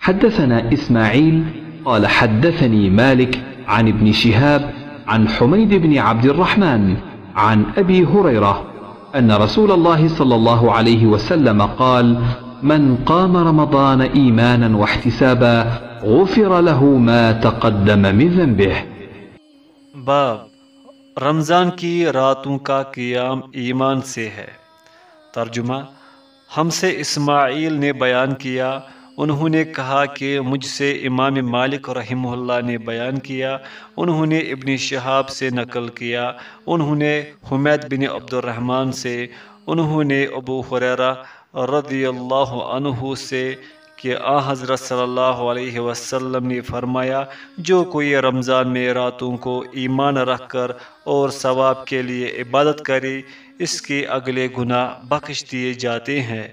حدثنا إسماعيل قال حدثني مالك عن ابن شهاب عن حميد بن عبد الرحمن عن أبي هريرة أن رسول الله صلى الله عليه وسلم قال: من قام رمضان إيمانا واحتسابا غفر له ما تقدم من ذنبه। बाब रमज़ान की रातों का क़ियाम ईमान से है। तर्जुमा, हमसे इस्माइल ने बयान किया, उन्होंने कहा कि मुझसे इमाम मालिक रहमहुल्लाह ने बयान किया, उन्होंने इब्न शिहाब से नकल किया, उन्होंने हुमैद बिन अब्दुर्रहमान से, उन्होंने अबू हुरैरा रज़ियल्लाहु अन्हु से कि हज़रत सल्लल्लाहु अलैहि वसल्लम ने फरमाया, जो कोई रमज़ान में रातों को ईमान रखकर और सवाब के लिए इबादत करे, इसके अगले गुनाह बख्श दिए जाते हैं।